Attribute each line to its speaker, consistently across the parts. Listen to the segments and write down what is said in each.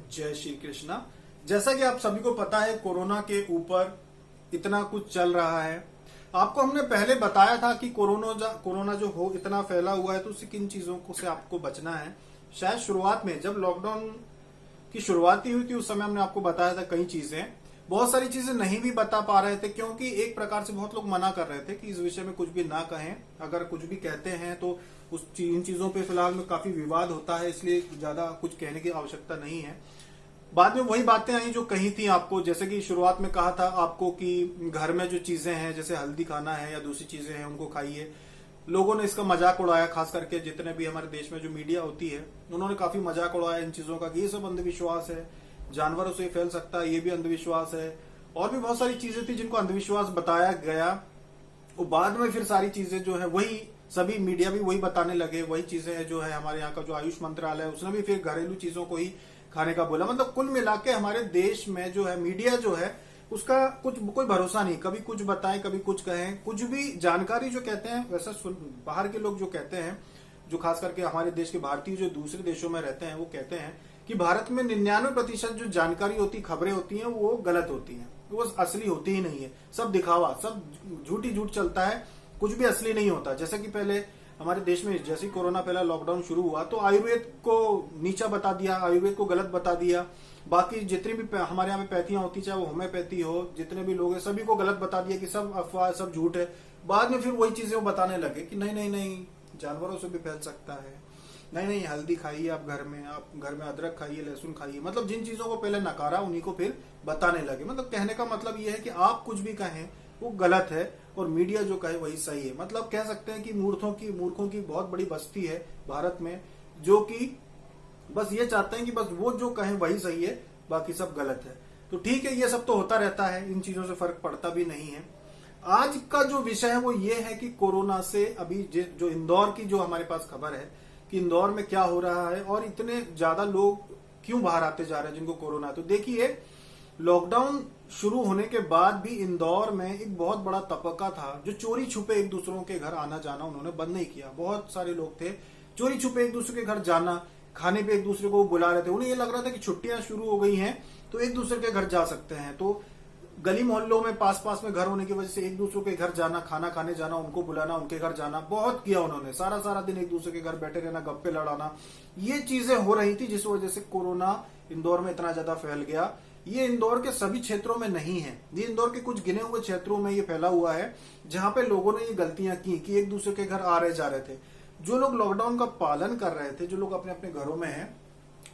Speaker 1: जय श्री कृष्णा। जैसा कि आप सभी को पता है, कोरोना के ऊपर इतना कुछ चल रहा है। आपको हमने पहले बताया था कि कोरोना जो हो इतना फैला हुआ है तो उससे किन चीजों को से आपको बचना है। शायद शुरुआत में जब लॉकडाउन की शुरुआत ही हुई थी उस समय हमने आपको बताया था कई चीजें। बहुत सारी चीजें नहीं भी बता पा रहे थे क्योंकि एक प्रकार से बहुत लोग मना कर रहे थे कि इस विषय में कुछ भी ना कहें। अगर कुछ भी कहते हैं तो इन चीजों पे फिलहाल में काफी विवाद होता है, इसलिए ज्यादा कुछ कहने की आवश्यकता नहीं है। बाद में वही बातें आई जो कही थी आपको, जैसे कि शुरुआत में कहा था आपको कि घर में जो चीजें हैं जैसे हल्दी खाना है या दूसरी चीजें हैं उनको खाइए। लोगों ने इसका मजाक उड़ाया, खास करके जितने भी हमारे देश में जो मीडिया होती है उन्होंने काफी मजाक उड़ाया इन चीजों का कि ये सब अंधविश्वास है, जानवरों से फैल सकता है, ये भी अंधविश्वास है। और भी बहुत सारी चीजें थी जिनको अंधविश्वास बताया गया। और बाद में फिर सारी चीजें जो है वही सभी मीडिया भी वही बताने लगे। वही चीजें जो है हमारे यहाँ का जो आयुष मंत्रालय है उसने भी फिर घरेलू चीजों को ही खाने का बोला। मतलब कुल मिला के हमारे देश में जो है मीडिया जो है उसका कोई भरोसा नहीं, कभी कुछ बताएं कभी कुछ कहें। कुछ भी जानकारी जो कहते हैं वैसा बाहर के लोग जो कहते हैं, जो खास करके हमारे देश के भारतीय जो दूसरे देशों में रहते हैं वो कहते हैं कि भारत में 99% जो जानकारी होती, खबरें होती हैं वो गलत होती हैं, वो असली होती ही नहीं है। सब दिखावा, सब झूठ चलता है, कुछ भी असली नहीं होता। जैसे कि पहले हमारे देश में जैसे ही कोरोना पहला लॉकडाउन शुरू हुआ तो आयुर्वेद को नीचा बता दिया, आयुर्वेद को गलत बता दिया। बाकी जितनी भी हमारे यहाँ पे पैथियां होती, चाहे वो होम्योपैथी हो, जितने भी लोग हैं सभी को गलत बता दिया कि सब अफवाह, सब झूठ है। बाद में फिर वही चीजें वो बताने लगे कि नहीं नहीं नहीं, जानवरों से भी फैल सकता है, नहीं नहीं हल्दी खाइए आप घर में अदरक खाइए, लहसुन खाइए। मतलब जिन चीजों को पहले नकारा उन्हीं को फिर बताने लगे। मतलब कहने का मतलब ये है कि आप कुछ भी कहें वो गलत है और मीडिया जो कहे वही सही है। मतलब कह सकते हैं कि मूर्खों की बहुत बड़ी बस्ती है भारत में, जो कि बस ये चाहते हैं कि बस वो जो कहें वही सही है, बाकी सब गलत है। तो ठीक है, ये सब तो होता रहता है, इन चीजों से फर्क पड़ता भी नहीं है। आज का जो विषय है वो ये है कि कोरोना से अभी जो इंदौर की जो हमारे पास खबर है कि इंदौर में क्या हो रहा है और इतने ज्यादा लोग क्यों बाहर आते जा रहे हैं जिनको कोरोना है। तो देखिए, लॉकडाउन शुरू होने के बाद भी इंदौर में एक बहुत बड़ा तबका था जो चोरी छुपे एक दूसरों के घर आना जाना उन्होंने बंद नहीं किया। बहुत सारे लोग थे चोरी छुपे एक दूसरे के घर जाना, खाने पे एक दूसरे को बुला रहे थे। उन्हें ये लग रहा था कि छुट्टियां शुरू हो गई हैं तो एक दूसरे के घर जा सकते हैं। तो गली मोहल्लों में पास में घर होने की वजह से एक दूसरे के घर जाना, खाना खाने जाना, उनको बुलाना, उनके घर जाना बहुत किया उन्होंने। सारा दिन एक दूसरे के घर बैठे रहना, गप्पे लड़ाना, ये चीजें हो रही थी जिस वजह से कोरोना इंदौर में इतना ज्यादा फैल गया। ये इंदौर के सभी क्षेत्रों में नहीं है, ये इंदौर के कुछ गिने हुए क्षेत्रों में ये फैला हुआ है जहां पे लोगों ने ये गलतियां की कि एक दूसरे के घर आ रहे जा रहे थे। जो लोग लॉकडाउन का पालन कर रहे थे, जो लोग अपने अपने घरों में हैं,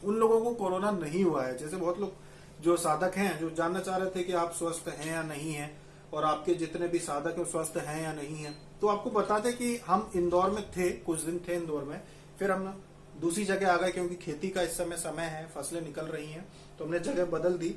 Speaker 1: उन लोगों को कोरोना नहीं हुआ है। जैसे बहुत लोग जो साधक हैं जो जानना चाह रहे थे कि आप स्वस्थ हैं या नहीं हैं और आपके जितने भी साधक हैं स्वस्थ हैं या नहीं हैं, तो आपको बता दें कि हम इंदौर में थे, कुछ दिन थे इंदौर में, फिर हम दूसरी जगह आ गए क्योंकि खेती का इस समय है, फसलें निकल रही हैं तो हमने जगह बदल दी।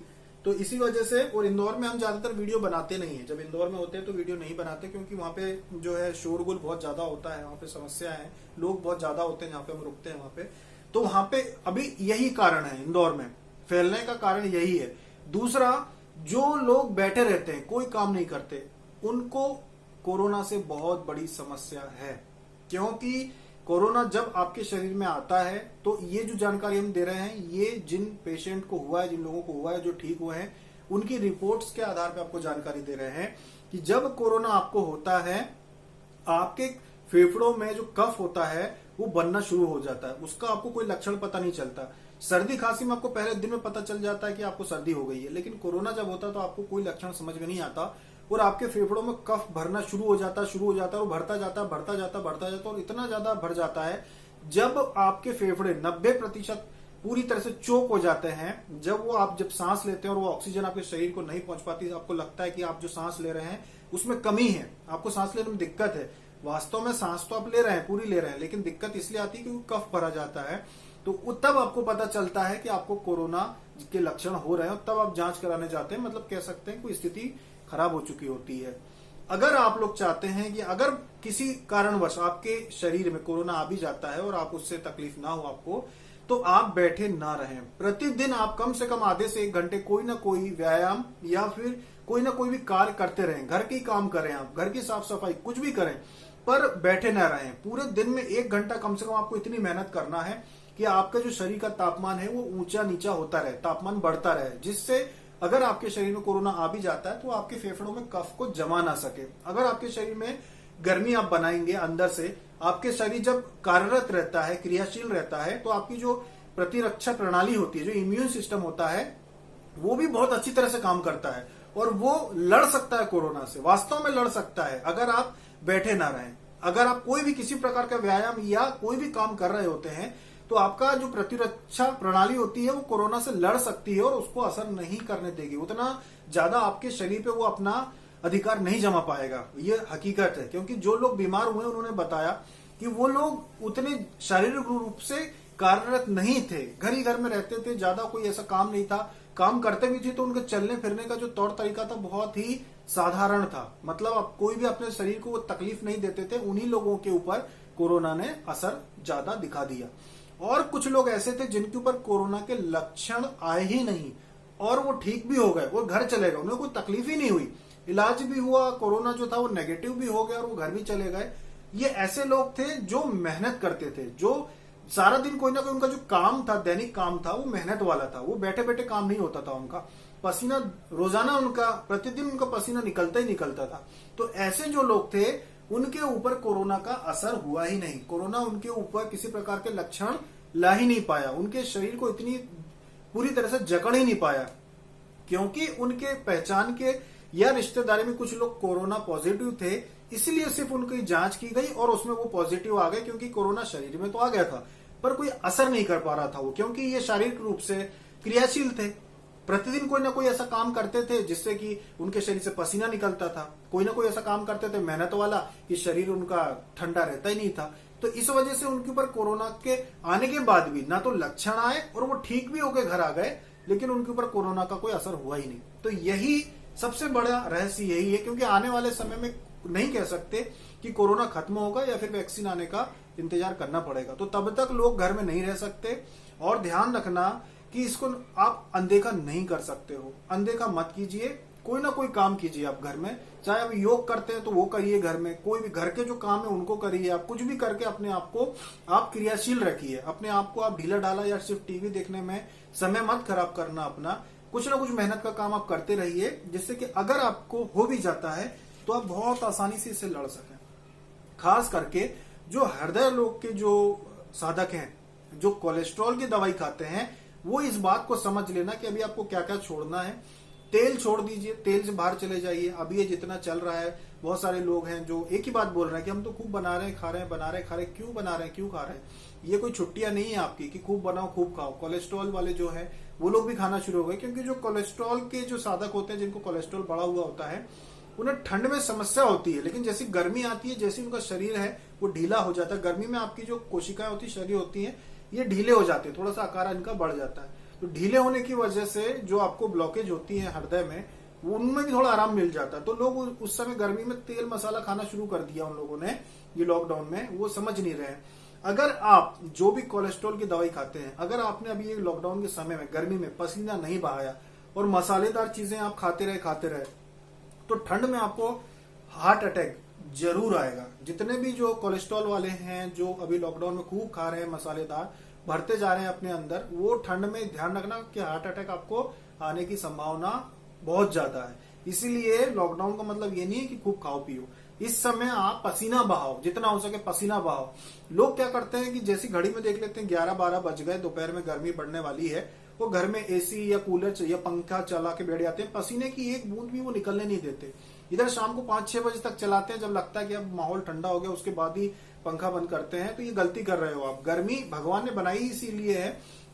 Speaker 1: तो इसी वजह से, और इंदौर में हम ज्यादातर वीडियो बनाते नहीं है। जब इंदौर में होते हैं तो वीडियो नहीं बनाते क्योंकि वहाँ पे जो है शोरगुल बहुत ज्यादा होता है, वहाँ पे समस्या है, लोग बहुत ज्यादा होते हैं जहाँ पे हम रुकते हैं वहाँ पे। तो वहाँ पे अभी यही कारण है, इंदौर में फैलने का कारण यही है। दूसरा, जो लोग बैठे रहते हैं कोई काम नहीं करते, उनको कोरोना से बहुत बड़ी समस्या है। क्योंकि कोरोना जब आपके शरीर में आता है तो ये जो जानकारी हम दे रहे हैं, ये जिन पेशेंट को हुआ है, जिन लोगों को हुआ है, जो ठीक हुए हैं, उनकी रिपोर्ट्स के आधार पर आपको जानकारी दे रहे हैं कि जब कोरोना आपको होता है, आपके फेफड़ों में जो कफ होता है वो बनना शुरू हो जाता है। उसका आपको कोई लक्षण पता नहीं चलता। सर्दी खांसी में आपको पहले दिन में पता चल जाता है कि आपको सर्दी हो गई है, लेकिन कोरोना जब होता है तो आपको कोई लक्षण समझ में नहीं आता और आपके फेफड़ों में कफ भरना शुरू हो जाता है और भरता जाता और इतना ज्यादा भर जाता है जब आपके फेफड़े 90% पूरी तरह से चोक हो जाते हैं। जब सांस लेते हैं और वो ऑक्सीजन आपके शरीर को नहीं पहुंच पाती, आपको लगता है कि आप जो सांस ले रहे हैं उसमें कमी है, आपको सांस लेने में दिक्कत है। वास्तव में सांस तो आप ले रहे हैं, पूरी ले रहे हैं, लेकिन दिक्कत इसलिए आती है क्योंकि कफ भरा जाता है। तो तब आपको पता चलता है कि आपको कोरोना के लक्षण हो रहे हैं, तब आप जांच कराने जाते हैं। मतलब कह सकते हैं कोई स्थिति खराब हो चुकी होती है। अगर आप लोग चाहते हैं कि अगर किसी कारणवश आपके शरीर में कोरोना आ भी जाता है और आप उससे तकलीफ ना हो आपको, तो आप बैठे ना रहें। प्रतिदिन आप कम से कम आधे से 1 घंटे कोई ना कोई व्यायाम या फिर कोई ना कोई भी कार्य करते रहें। घर के काम करें, आप घर की साफ सफाई कुछ भी करें, पर बैठे ना रहें। पूरे दिन में 1 घंटा कम से कम आपको इतनी मेहनत करना है कि आपका जो शरीर का तापमान है वो ऊंचा नीचा होता रहे, तापमान बढ़ता रहे, जिससे अगर आपके शरीर में कोरोना आ भी जाता है तो आपके फेफड़ों में कफ को जमा ना सके। अगर आपके शरीर में गर्मी आप बनाएंगे अंदर से, आपके शरीर जब कार्यरत रहता है, क्रियाशील रहता है, तो आपकी जो प्रतिरक्षा प्रणाली होती है, जो इम्यून सिस्टम होता है, वो भी बहुत अच्छी तरह से काम करता है और वो लड़ सकता है कोरोना से, वास्तव में लड़ सकता है अगर आप बैठे ना रहें। अगर आप कोई भी किसी प्रकार का व्यायाम या कोई भी काम कर रहे होते हैं तो आपका जो प्रतिरक्षा प्रणाली होती है वो कोरोना से लड़ सकती है और उसको असर नहीं करने देगी, उतना ज्यादा आपके शरीर पे वो अपना अधिकार नहीं जमा पाएगा। ये हकीकत है, क्योंकि जो लोग बीमार हुए उन्होंने बताया कि वो लोग उतने शारीरिक रूप से कार्यरत नहीं थे, घर ही घर में रहते थे, ज्यादा कोई ऐसा काम नहीं था, काम करते भी थे तो उनके चलने फिरने का जो तौर तरीका था बहुत ही साधारण था, मतलब आप कोई भी अपने शरीर को वो तकलीफ नहीं देते थे। उन्हीं लोगों के ऊपर कोरोना ने असर ज्यादा दिखा दिया। और कुछ लोग ऐसे थे जिनके ऊपर कोरोना के लक्षण आए ही नहीं और वो ठीक भी हो गए, वो घर चले गए, उन्हें कोई तकलीफ ही नहीं हुई, इलाज भी हुआ, कोरोना जो था वो नेगेटिव भी हो गया और वो घर भी चले गए। ये ऐसे लोग थे जो मेहनत करते थे, जो सारा दिन कोई ना कोई उनका जो काम था, दैनिक काम था, वो मेहनत वाला था, वो बैठे बैठे काम नहीं होता था उनका, पसीना रोजाना उनका प्रतिदिन उनका पसीना निकलता ही निकलता था। तो ऐसे जो लोग थे उनके ऊपर कोरोना का असर हुआ ही नहीं, कोरोना उनके ऊपर किसी प्रकार के लक्षण ला ही नहीं पाया, उनके शरीर को इतनी पूरी तरह से जकड़ ही नहीं पाया, क्योंकि उनके पहचान के या रिश्तेदारी में कुछ लोग कोरोना पॉजिटिव थे, इसलिए सिर्फ उनकी जांच की गई और उसमें वो पॉजिटिव आ गए, क्योंकि कोरोना शरीर में तो आ गया था पर कोई असर नहीं कर पा रहा था वो, क्योंकि ये शारीरिक रूप से क्रियाशील थे, प्रतिदिन कोई ना कोई ऐसा काम करते थे जिससे कि उनके शरीर से पसीना निकलता था, कोई ना कोई ऐसा काम करते थे मेहनत वाला कि शरीर उनका ठंडा रहता ही नहीं था। तो इस वजह से उनके ऊपर कोरोना के आने के बाद भी ना तो लक्षण आए और वो ठीक भी होकर घर आ गए, लेकिन उनके ऊपर कोरोना का कोई असर हुआ ही नहीं। तो यही सबसे बड़ा रहस्य यही है, क्योंकि आने वाले समय में नहीं कह सकते कि कोरोना खत्म होगा या फिर वैक्सीन आने का इंतजार करना पड़ेगा, तो तब तक लोग घर में नहीं रह सकते। और ध्यान रखना कि इसको आप अनदेखा नहीं कर सकते हो, अनदेखा मत कीजिए, कोई ना कोई काम कीजिए आप घर में, चाहे आप योग करते हैं तो वो करिए घर में, कोई भी घर के जो काम है उनको करिए, आप कुछ भी करके अपने आप को आप क्रियाशील रखिए, अपने आप को आप ढीला ढाला या सिर्फ टीवी देखने में समय मत खराब करना अपना, कुछ ना कुछ मेहनत का काम आप करते रहिए, जिससे कि अगर आपको हो भी जाता है तो आप बहुत आसानी से इससे लड़ सकें। खास करके जो हृदय रोग के जो साधक हैं, जो कोलेस्ट्रॉल की दवाई खाते हैं, वो इस बात को समझ लेना कि अभी आपको क्या क्या छोड़ना है। तेल छोड़ दीजिए, तेल से बाहर चले जाइए। अभी ये जितना चल रहा है, बहुत सारे लोग हैं जो एक ही बात बोल रहे हैं कि हम तो खूब बना रहे हैं, खा रहे हैं, बना रहे हैं, खा रहे हैं। क्यों बना रहे हैं, क्यों खा रहे हैं? ये कोई छुट्टियां नहीं है आपकी कि खूब बनाओ खूब खाओ। कोलेस्ट्रॉल वाले जो है वो लोग भी खाना शुरू हो गए, क्योंकि जो कोलेस्ट्रॉल के जो साधक होते हैं, जिनको कोलेस्ट्रॉल बढ़ा हुआ होता है, उन्हें ठंड में समस्या होती है, लेकिन जैसी गर्मी आती है, जैसे उनका शरीर है वो ढीला हो जाता है। गर्मी में आपकी जो कोशिकाएं होती है, शरीर होती है, ये ढीले हो जाते हैं, थोड़ा सा आकार इनका बढ़ जाता है। तो ढीले होने की वजह से जो आपको ब्लॉकेज होती है हृदय में, उनमें भी थोड़ा आराम मिल जाता है। तो लोग उस समय गर्मी में तेल मसाला खाना शुरू कर दिया उन लोगों ने, ये लॉकडाउन में, वो समझ नहीं रहे हैं। अगर आप जो भी कोलेस्ट्रॉल की दवाई खाते हैं, अगर आपने अभी ये लॉकडाउन के समय में गर्मी में पसीना नहीं बहाया और मसालेदार चीजें आप खाते रहे, तो ठंड में आपको हार्ट अटैक जरूर आएगा। जितने भी जो कोलेस्ट्रॉल वाले हैं, जो अभी लॉकडाउन में खूब खा रहे हैं मसालेदार, भरते जा रहे हैं अपने अंदर, वो ठंड में ध्यान रखना कि हार्ट अटैक आपको आने की संभावना बहुत ज्यादा है। इसीलिए लॉकडाउन का मतलब ये नहीं है कि खूब खाओ पियो। इस समय आप पसीना बहाओ, जितना हो सके पसीना बहाओ। लोग क्या करते हैं कि जैसी घड़ी में देख लेते हैं 11-12 बज गए, दोपहर में गर्मी बढ़ने वाली है, वो घर में एसी या कूलर या पंखा चला के बैठ जाते हैं, पसीने की एक बूंद भी वो निकलने नहीं देते। इधर शाम को 5-6 बजे तक चलाते हैं, जब लगता है कि अब माहौल ठंडा हो गया, उसके बाद ही पंखा बंद करते हैं। तो ये गलती कर रहे हो आप। गर्मी भगवान ने बनाई इसीलिए है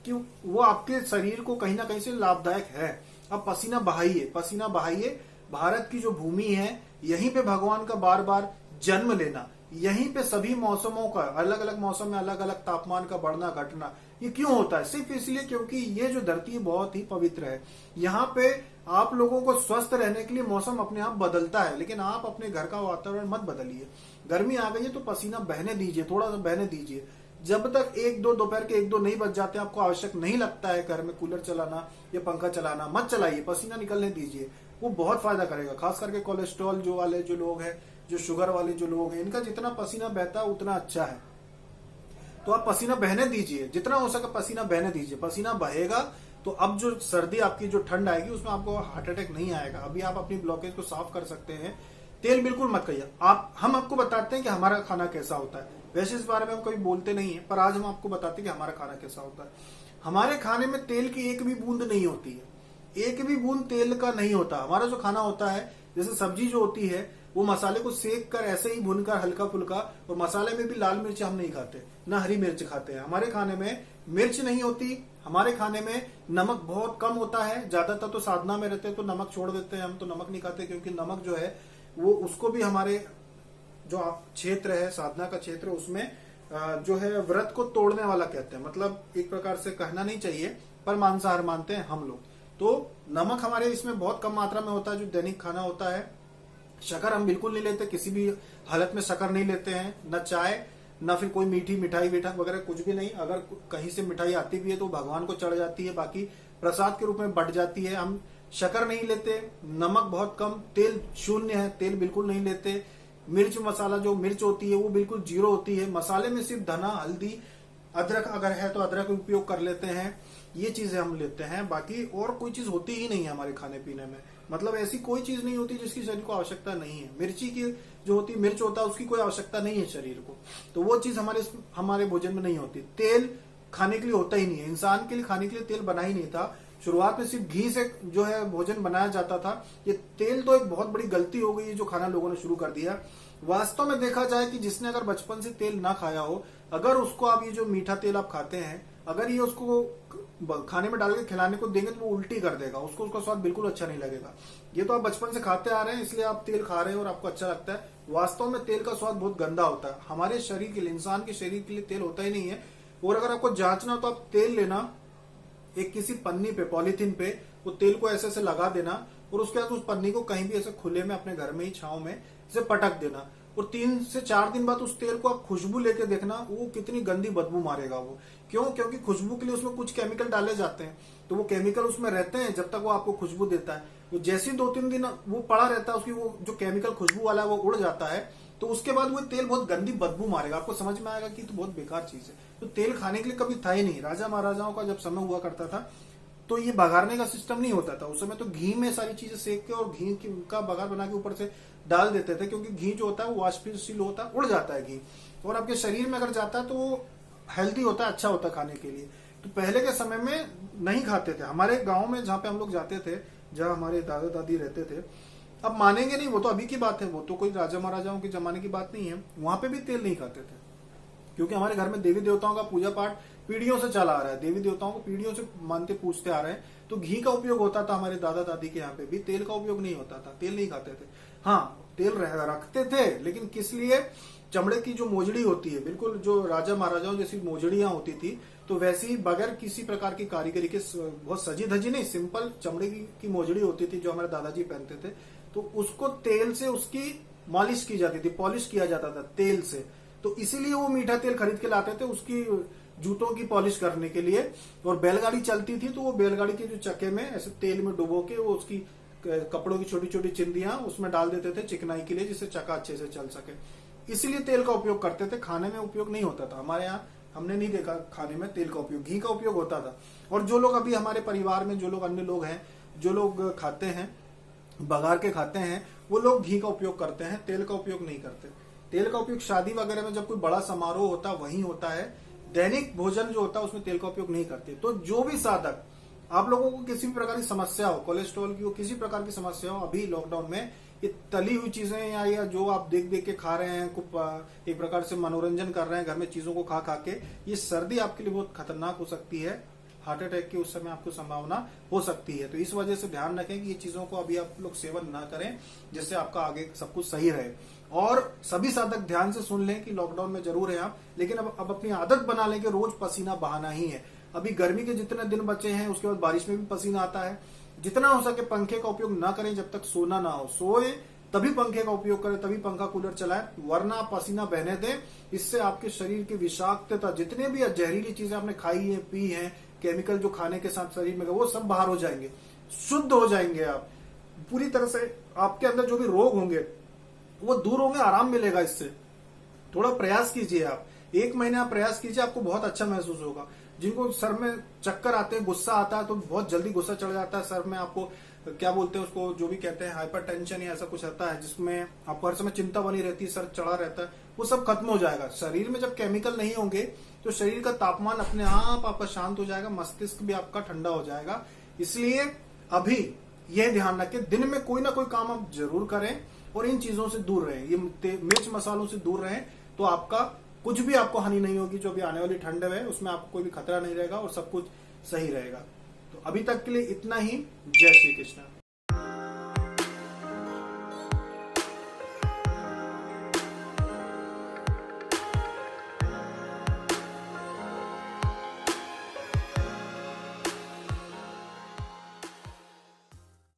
Speaker 1: कि वो आपके शरीर को कहीं ना कहीं से लाभदायक है। अब पसीना बहाइए, पसीना बहाइए। भारत की जो भूमि है, यहीं पे भगवान का बार बार जन्म लेना, यहीं पे सभी मौसमों का, अलग अलग मौसम में अलग अलग तापमान का बढ़ना घटना, ये क्यों होता है? सिर्फ इसलिए क्योंकि ये जो धरती बहुत ही पवित्र है। यहाँ पे आप लोगों को स्वस्थ रहने के लिए मौसम अपने आप बदलता है, लेकिन आप अपने घर का वातावरण मत बदलिए। गर्मी आ गई है तो पसीना बहने दीजिए, थोड़ा सा बहने दीजिए। जब तक 1-2 दोपहर के 1-2 नहीं बज जाते, आपको आवश्यक नहीं लगता है घर में कूलर चलाना या पंखा चलाना, मत चलाइए, पसीना निकलने दीजिए। वो बहुत फायदा करेगा। खास करके कोलेस्ट्रॉल जो वाले जो लोग हैं, जो शुगर वाले जो लोग हैं, इनका जितना पसीना बहता है उतना अच्छा है। तो आप पसीना बहने दीजिए, जितना हो सके पसीना बहने दीजिए। पसीना बहेगा तो अब जो सर्दी आपकी जो ठंड आएगी उसमें आपको हार्ट अटैक नहीं आएगा। अभी आप अपनी ब्लॉकेज को साफ कर सकते हैं। तेल बिल्कुल मत खाइए। हम आपको बताते हैं कि हमारा खाना कैसा होता है। वैसे इस बारे में हम कभी बोलते नहीं है, पर आज हम आपको बताते हैं कि हमारा खाना कैसा होता है। हमारे खाने में तेल की एक भी बूंद नहीं होती है, एक भी बूंद तेल का नहीं होता। हमारा जो खाना होता है, जैसे सब्जी जो होती है वो मसाले को सेक कर ऐसे ही भूनकर हल्का फुल्का, और मसाले में भी लाल मिर्च हम नहीं खाते, ना हरी मिर्च खाते हैं। हमारे खाने में मिर्च नहीं होती। हमारे खाने में नमक बहुत कम होता है। ज्यादातर तो साधना में रहते हैं तो नमक छोड़ देते हैं, हम तो नमक नहीं खाते, क्योंकि नमक जो है वो उसको भी हमारे जो क्षेत्र है, साधना का क्षेत्र, उसमें जो है व्रत को तोड़ने वाला कहते हैं। मतलब एक प्रकार से कहना नहीं चाहिए, पर मांसाहार मानते हैं हम लोग। तो नमक हमारे इसमें बहुत कम मात्रा में होता है जो दैनिक खाना होता है। शक्कर हम बिल्कुल नहीं लेते, किसी भी हालत में शक्कर नहीं लेते हैं, न चाय न फिर कोई मीठी मिठाई वगैरह कुछ भी नहीं। अगर कहीं से मिठाई आती भी है तो भगवान को चढ़ जाती है, बाकी प्रसाद के रूप में बट जाती है। हम शक्कर नहीं लेते, नमक बहुत कम, तेल शून्य है, तेल बिल्कुल नहीं लेते। मिर्च मसाला जो मिर्च होती है वो बिल्कुल जीरो होती है। मसाले में सिर्फ धना, हल्दी, अदरक अगर है तो अदरक का उपयोग कर लेते हैं, ये चीजें हम लेते हैं। बाकी और कोई चीज होती ही नहीं है हमारे खाने पीने में। मतलब ऐसी कोई चीज नहीं होती जिसकी शरीर को आवश्यकता नहीं है। मिर्ची की जो होती है, मिर्च होता है, उसकी कोई आवश्यकता नहीं है शरीर को, तो वो चीज हमारे भोजन में नहीं होती। तेल खाने के लिए होता ही नहीं है। इंसान के लिए खाने के लिए तेल बना ही नहीं था। शुरुआत में सिर्फ घी से जो है भोजन बनाया जाता था। ये तेल तो एक बहुत बड़ी गलती हो गई है जो खाना लोगों ने शुरू कर दिया। वास्तव में देखा जाए कि जिसने अगर बचपन से तेल ना खाया हो, अगर उसको आप ये जो मीठा तेल आप खाते हैं, अगर ये उसको खाने में डाल के खिलाने को देंगे तो वो उल्टी कर देगा, उसको उसका स्वाद बिल्कुल अच्छा नहीं लगेगा। ये तो आप बचपन से खाते आ रहे हैं इसलिए आप तेल खा रहे हैं और आपको अच्छा लगता है। वास्तव में तेल का स्वाद बहुत गंदा होता है। हमारे शरीर के लिए, इंसान के शरीर के लिए तेल होता ही नहीं है। और अगर आपको जांचना तो आप तेल लेना, एक किसी पन्नी पे, पॉलीथीन पे वो तेल को ऐसे ऐसे लगा देना, और उसके बाद उस पन्नी को कहीं भी ऐसे खुले में अपने घर में ही छांव में इसे पटक देना, और 3 से 4 दिन बाद उस तेल को आप खुशबू लेके देखना, वो कितनी गंदी बदबू मारेगा वो। क्यों? क्योंकि खुशबू के लिए उसमें कुछ केमिकल डाले जाते हैं, तो वो केमिकल उसमें रहते हैं जब तक वो आपको खुशबू देता है। वो जैसे ही 2-3 दिन वो पड़ा रहता है, उसकी वो जो केमिकल खुशबू वाला है वो उड़ जाता है, तो उसके बाद वो तेल बहुत गंदी बदबू मारेगा। आपको समझ में आएगा कि तो बहुत बेकार चीज है। तो तेल खाने के लिए कभी था ही नहीं। राजा महाराजाओं का जब समय हुआ करता था तो ये बघारने का सिस्टम नहीं होता था। उस समय तो घी में सारी चीजें सेक के और घी का बघार बना के ऊपर से डाल देते थे, क्योंकि घी जो होता है वो वाष्पशील होता है, उड़ जाता है घी, और आपके शरीर में अगर जाता है तो वो हेल्दी होता है, अच्छा होता है खाने के लिए। तो पहले के समय में नहीं खाते थे। हमारे गांव में जहाँ पे हम लोग जाते थे, जहाँ हमारे दादा दादी रहते थे, अब मानेंगे नहीं, वो तो अभी की बात है, वो तो कोई राजा महाराजाओं के जमाने की बात नहीं है। वहां पे भी तेल नहीं खाते थे, क्योंकि हमारे घर में देवी देवताओं का पूजा पाठ पीढ़ियों से चला आ रहा है। देवी देवताओं को पीढ़ियों से मानते पूछते आ रहे हैं, तो घी का उपयोग होता था। हमारे दादा दादी के यहाँ पे भी तेल का उपयोग नहीं होता था, तेल नहीं खाते थे। हाँ, तेल रखते थे, लेकिन किस लिए? चमड़े की जो मोजड़ी होती है, बिल्कुल जो राजा महाराजाओं जैसी मोजड़ियां होती थी, तो वैसे ही बगैर किसी प्रकार की कारीगरी के, बहुत सजी धजी नहीं, सिंपल चमड़े की मोजड़ी होती थी जो हमारे दादाजी पहनते थे। तो उसको तेल से उसकी मालिश की जाती थी, पॉलिश किया जाता था तेल से। तो इसीलिए वो मीठा तेल खरीद के लाते थे उसकी जूतों की पॉलिश करने के लिए। और बैलगाड़ी चलती थी तो वो बैलगाड़ी के जो चक्के में ऐसे तेल में डुबो के वो उसकी कपड़ों की छोटी छोटी चिंदियां उसमें डाल देते थे चिकनाई के लिए, जिससे चक्का अच्छे से चल सके। इसीलिए तेल का उपयोग करते थे। खाने में उपयोग नहीं होता था हमारे यहाँ, हमने नहीं देखा खाने में तेल का उपयोग। घी का उपयोग होता था। और जो लोग अभी हमारे परिवार में, जो लोग अन्य लोग हैं, जो लोग खाते हैं, बघार के खाते हैं, वो लोग घी का उपयोग करते हैं, तेल का उपयोग नहीं करते। तेल का उपयोग शादी वगैरह में जब कोई बड़ा समारोह होता है वहीं होता है। दैनिक भोजन जो होता है उसमें तेल का उपयोग नहीं करते। तो जो भी साधक, आप लोगों को किसी भी प्रकार की समस्या हो, कोलेस्ट्रॉल की हो, किसी प्रकार की समस्या हो, अभी लॉकडाउन में ये तली हुई चीजें या जो आप देख देख के खा रहे हैं, एक प्रकार से मनोरंजन कर रहे हैं घर में चीजों को खा खा के, ये सर्दी आपके लिए बहुत खतरनाक हो सकती है। हार्ट अटैक की उस समय आपको संभावना हो सकती है। तो इस वजह से ध्यान रखें कि ये चीजों को अभी आप लोग सेवन ना करें, जिससे आपका आगे सब कुछ सही रहे। और सभी साधक ध्यान से सुन लें कि लॉकडाउन में जरूर है आप, लेकिन अब अपनी आदत बना लें कि रोज पसीना बहाना ही है। अभी गर्मी के जितने दिन बचे हैं, उसके बाद बारिश में भी पसीना आता है। जितना हो सके पंखे का उपयोग ना करें जब तक सोना ना हो। सोए तभी पंखे का उपयोग करें, तभी पंखा कूलर चलाएं, वरना आप पसीना बहने दें। इससे आपके शरीर की विषाक्तता, जितने भी जहरीली चीजें आपने खाई है, पी है, केमिकल जो खाने के साथ शरीर में, वो सब बाहर हो जाएंगे, शुद्ध हो जाएंगे। आप पूरी तरह से, आपके अंदर जो भी रोग होंगे वो दूर होंगे, आराम मिलेगा। इससे थोड़ा प्रयास कीजिए आप। 1 महीने आप प्रयास कीजिए, आपको बहुत अच्छा महसूस होगा। जिनको सर में चक्कर आते हैं, गुस्सा आता है, तो बहुत जल्दी गुस्सा चढ़ जाता है सर में, आपको क्या बोलते हैं उसको, जो भी कहते हैं हाइपर टेंशन या ऐसा कुछ आता है जिसमें आपको हर समय चिंता बनी रहती है, सर चढ़ा रहता है, वो सब खत्म हो जाएगा। शरीर में जब केमिकल नहीं होंगे तो शरीर का तापमान अपने आप आपका शांत हो जाएगा, मस्तिष्क भी आपका ठंडा हो जाएगा। इसलिए अभी यह ध्यान रखें, दिन में कोई ना कोई काम आप जरूर करें और इन चीजों से दूर रहें, ये मिर्च मसालों से दूर रहें, तो आपका कुछ भी आपको हानि नहीं होगी। जो भी आने वाली ठंड है उसमें आपको कोई भी खतरा नहीं रहेगा और सब कुछ सही रहेगा। तो अभी तक के लिए इतना ही। जय श्री कृष्ण।